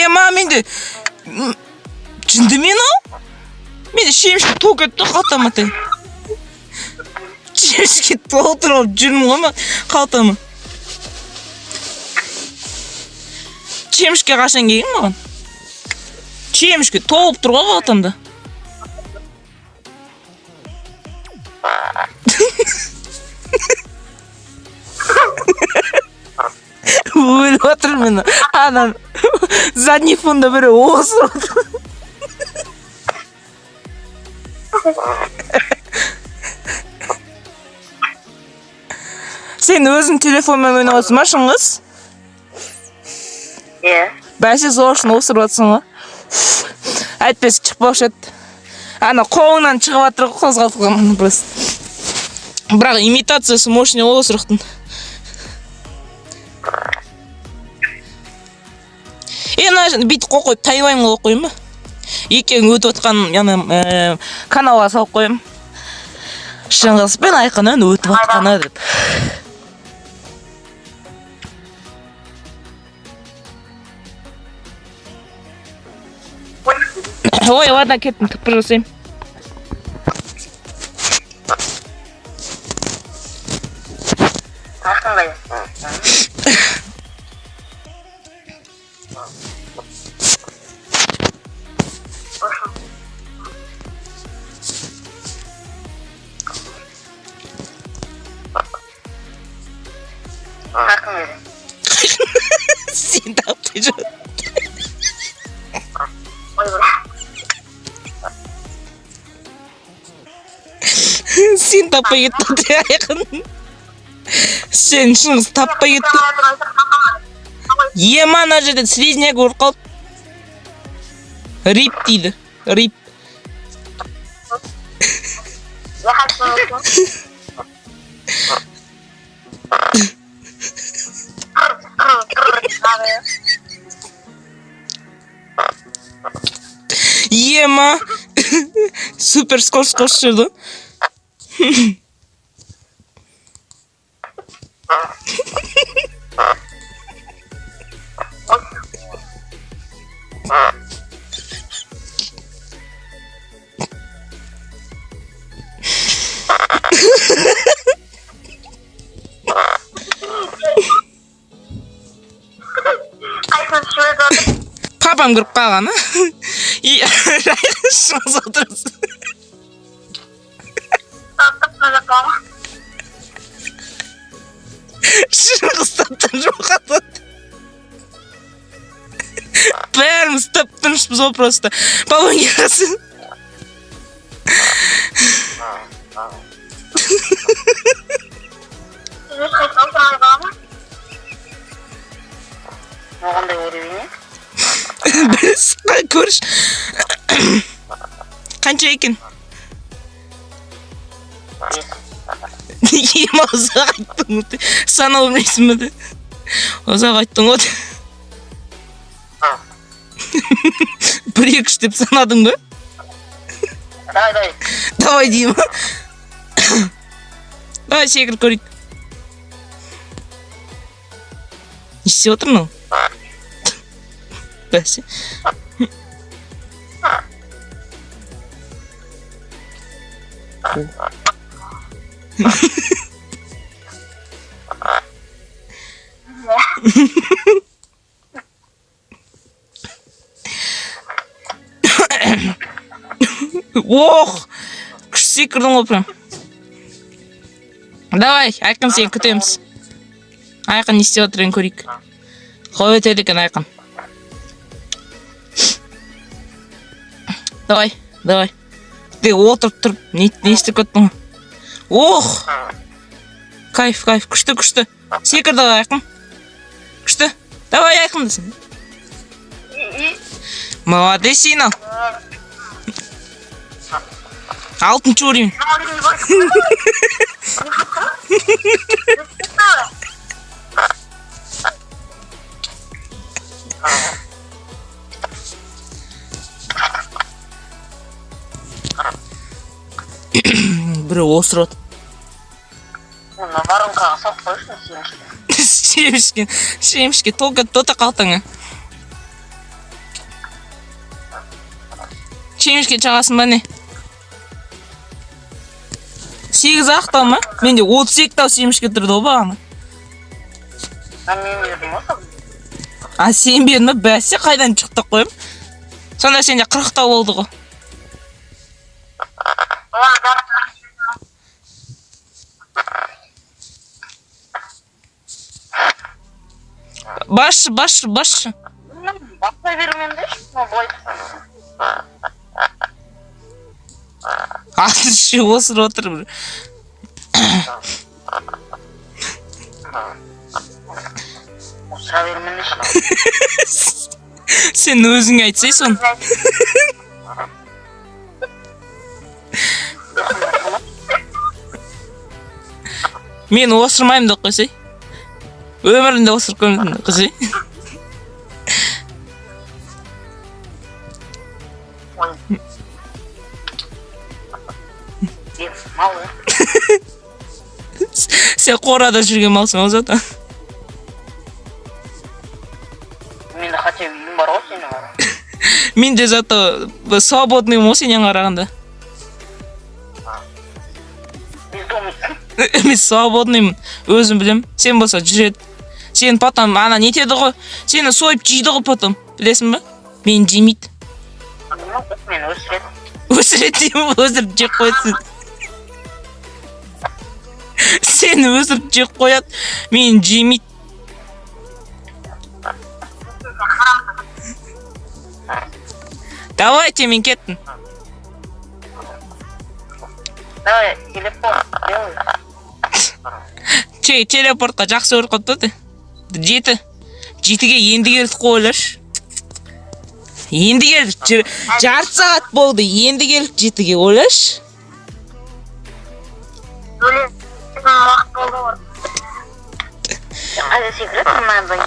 Ема менде жынды мен ау? Менде шемішке ток етті қалтаматы. Шемішке толтырып жүрмін ғой ма қалтамы. Шемішке қашан келген маған? Шемішке толып тұр ғой қалтамда. Өліп отыр мені. Анан задний фонда бірі осыр отыр. Сен өзің телефонмен ойнап ма шыңғыс? Бәсе зоршын осырып отсың ғой. Әйтпесі шықпаушы еді. Ана қолыңнан шығып атыр қозғалтылған просто. Бірақ имитациясы мощный осырықтың. Бүйтіп қойып тайвайнға қойым ба? Екең өтіп отқан каналға салып қойым. Шыңғыс пен Айқынның өтіп отқаны деп. Ой, ладно, кеттім, тіпір жасайым. Сен таппай жүр. Сен таппай кетті Айқын. Сен шыңыз таппай кетті. Ема ана жерде средняк ұрып қалып. Рип дейді. Рип. Ема. Супер скош жүрді. Папам кіріп қалған, шыңыз отырсыз. Шыңыз таптан жоқ атады. Бәріміз таптанышпыз о просто. Папам келесін. Оғандай өрейіне? Біз көріш. Қанша екен? Ема ұзақ айттың өте. Сана өміресің мүді. Ұзақ айттың өте. Бір екі үш деп санадың ба? Давай. Давай дейм. Давай секір көрейік. Не істеп отырмын ол? Бәсе. Ох! Күш секірдің ғой прям. Давай, Айқын сен күтеміз. Айқын не істеп отырғанын көрейік. Қой өтеді екен Айқын. Давай. Ты отырып тұрып, не істеп көттің? Ох! Кайф, күшті. Секірді Айқын. Күшті. Давай Айқын десін. Молодец, Сина. Алтыншы уровень. Бірі осырады. Оны воронкаға салып қойышын семішке. Семішке толға тота қалтаңа. Шемішке жағасын ба не? 8 ақтау ма? Менде 32 тау шемішке тұрды ғой бағана. Мен бердім осы. А сен бердің ба? Бәсе қайдан шықтық қойым? Сонда сенде 40 тау болды ғой. Басшы. Бастай берумен де, былай Атышы осыр отыр бір. Осыра берумен де. Сен өзің айтсай сон. Мен осырмайым да қойсай. Өмірінде осыр көрмедім да қызай. Мал. Сен қорада жүрген малсың ол заты. Менде хотя үйім бар ғой сенің бар. Менде зато свободный мо сенен қарағанда. Емес свободныймын. Өзім білем. Сен болса жүреді. Сен потом ана нетеді ғой. Сені сойып жейді ғой потом. Білесің ба? Мен жемейді. Мен өсіреді. Өсіреді деймін, өсіріп жеп қойсын. Сені өсіріп жеп қояды. Мен жемейді. Давайте, мен кеттім. Давай, телефон. Телепортқа жақсы өріп қойыпты. 7-ге енді келді қойлаш. Енді келді. Жарты сағат болды. Енді келді 7-ге ойлаш. Өлетін уақыт болды ғой. Қайда секірет мұнайдай.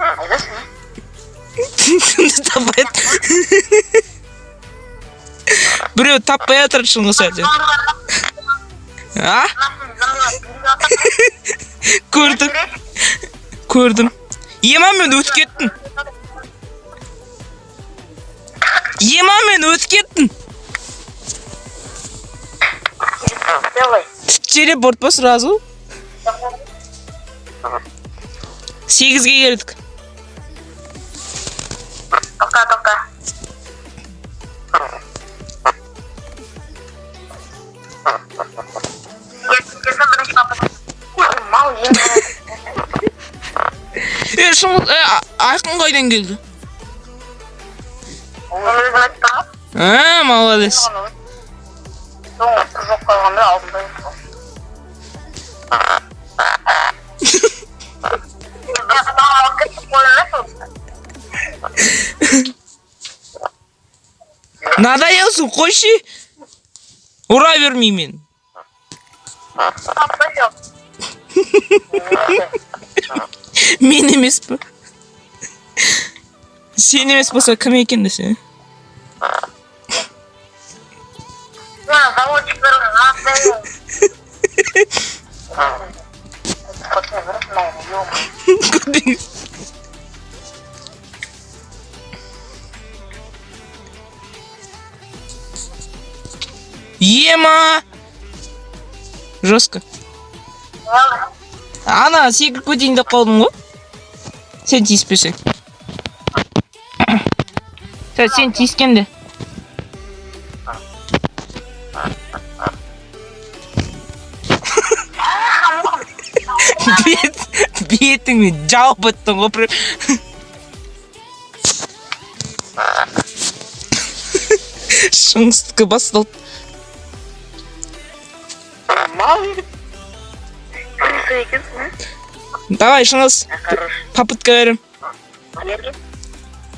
Қайдасың? Сонда таппайды. Біреу таппай атыр шыңғы сәлден. А? Көрдім. Ема мен өтіп кеттім. Телепорт па сразу? 8-ге келдік. Тоқта. Мал ем. Айқын қайдан келді? Өзін айтты ма? Молодец. Жоқ қойғанда алдында еді. Надоелсің, қойшы. Ура бермей мен. Мен емес пі? Сен емес болса кім екен десе? Заводчиктер Ема! Жестко. Ана, секіріп көтейін деп қалдым ғой. Сен тиіспесең. Сен тиіскенде. Бетіңмен жауып өттің ғой. Шыңыстықы басталды. Давай, шыңыз. Попытка берем.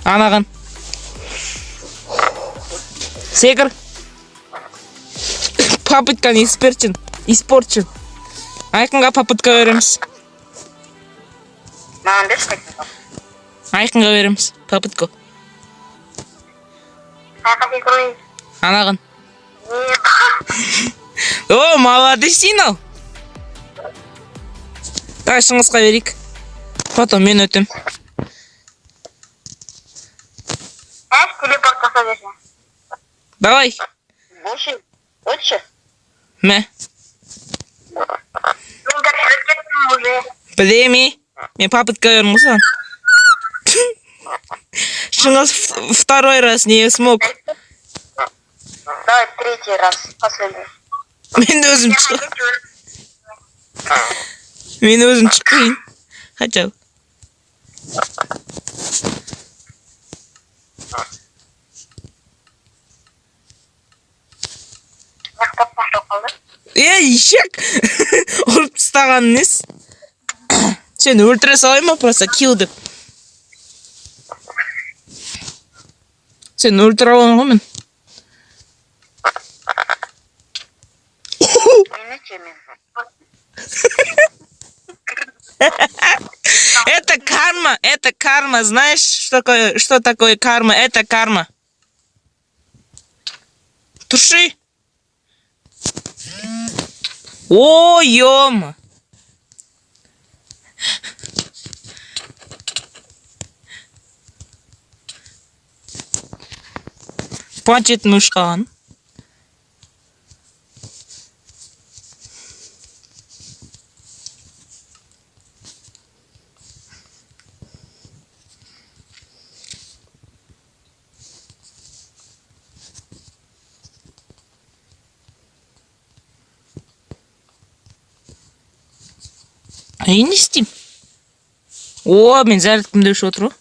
Анаған. Секір. Попытканы испорчен. Айқынға попытка береміз. Маған берші қайтын. Айқынға береміз. Попытка. Айқа секірмейді. Анаған. О, молодец сен ал. Давай шыңғысқа берейік. Потом мен өтем. Телепорт жасап берсең. Давай. Болшы. Өтші. Мә. Мен кіріп кеттім уже. Білемей. Мен попытка бердім ғой саған. Шыңыз второй раз не смог. Давай третий раз. Последний. Мен өзім шықпайын. Мен өзім шықпайын. Хотя бы. Мақтап тастап қалды. Ешек! Ұрып тастаған несі? Сен өлтіре салайын ма просто kill деп? Сен өлтіре алған ғой мен. Мені ше мен. Это карма. Знаешь, что такое карма? Это карма. Туши. О, ё-мо. Планшет мышкан. Не істеймін. О, мен зарядкамды өшіп отыр ғой.